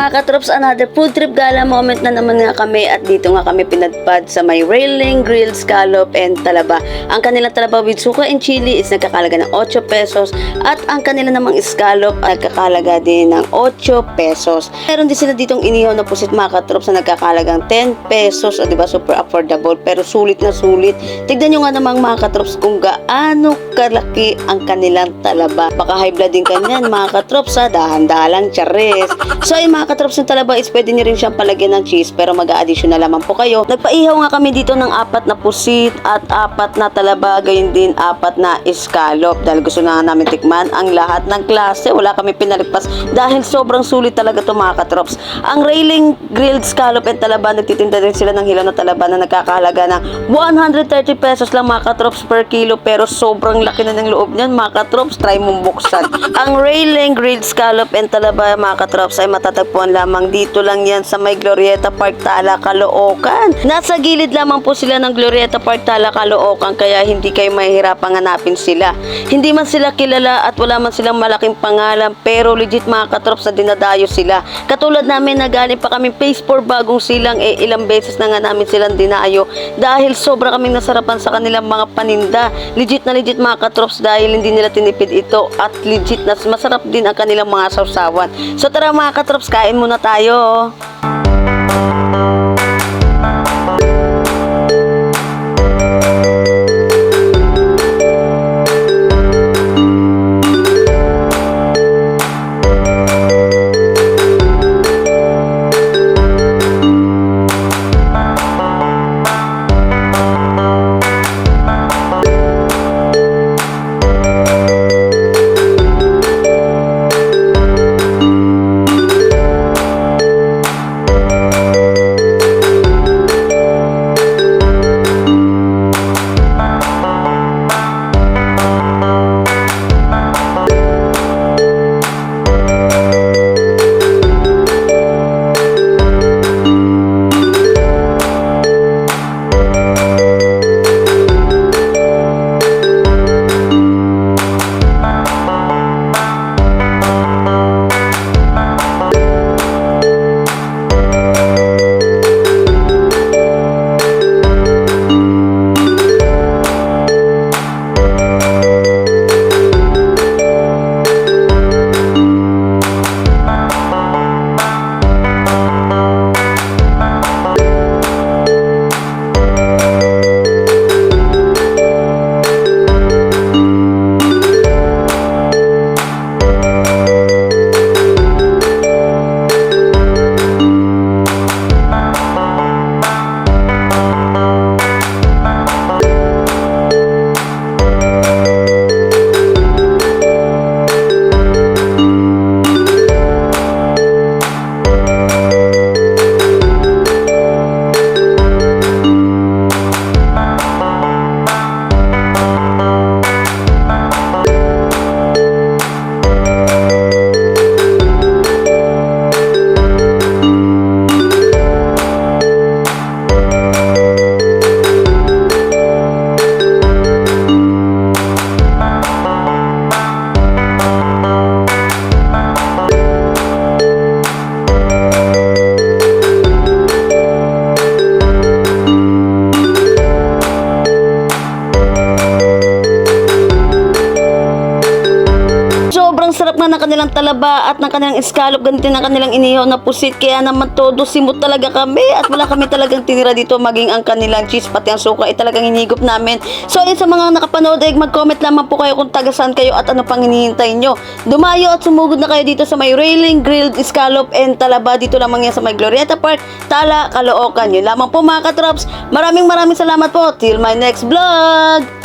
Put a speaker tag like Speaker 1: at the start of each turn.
Speaker 1: mga katrops, another food trip gala moment na naman nga kami at dito nga kami pinadpad sa may railing, grilled scallop and talaba. Ang kanilang talaba with suka and chili is nagkakalaga ng 8 pesos at ang kanila namang scallop ay nagkakalaga din ng 8 pesos. Meron din sila ditong inihaw na pusit mga katrops na nagkakalagang 10 pesos o diba super affordable pero sulit na sulit. Tignan nyo nga namang mga katrops kung gaano kalaki ang kanilang talaba. Baka high blood din kanyan mga katrops ha, dahan-dahan lang chares. So ay mga katrops ng talaba is pwede nyo rin siyang palagyan ng cheese pero mag-a-addition na lamang po kayo. Nagpaihaw nga kami dito ng 4 na pusit at 4 na talaba, gayon din 4 na scallop dahil gusto na namin tikman ang lahat ng klase. Wala kami pinalagpas dahil sobrang sulit talaga ito mga katrops. Ang railing, grilled scallop and talaba, nagtitinda din sila ng hilaw na talaba na nagkakahalaga ng 130 pesos lang mga katrops per kilo pero sobrang laki na ng loob niyan mga katrops. Try mong buksan. Ang railing, grilled scallop and talaba mga katrops ay matatagpuan lamang dito lang yan sa may Glorieta Park, Tala, Caloocan. Nasa gilid lamang po sila ng Glorieta Park, Tala, Caloocan kaya hindi kayo mahihirapang hanapin sila. Hindi man sila kilala at wala man silang malaking pangalan pero legit mga katrops na dinadayo sila. Katulad namin na galing pa kami phase 4 bagong silang ilang beses na nga namin silang dinayo dahil sobra kaming nasarapan sa kanilang mga paninda. Legit na legit mga katrops dahil hindi nila tinipid ito at legit na masarap din ang kanilang mga sausawan. So tara mga katrops, kain muna tayo. Sarap na ng kanilang talaba at ng kanilang scallop, ganito ng kanilang inihaw na pusit kaya naman todo simot talaga kami at wala kami talagang tinira dito maging ang kanilang cheese pati ang suka ay talagang hinigop namin. So ayun sa mga nakapanood ay mag-comment lamang po kayo kung taga saan kayo at ano pang hinihintay nyo. Dumayo at sumugod na kayo dito sa may railing, grilled scallop and talaba, dito lamang yan sa may Glorieta Park, Tala, Caloocan. Yun lamang po mga katrops. Maraming salamat po. Till my next vlog!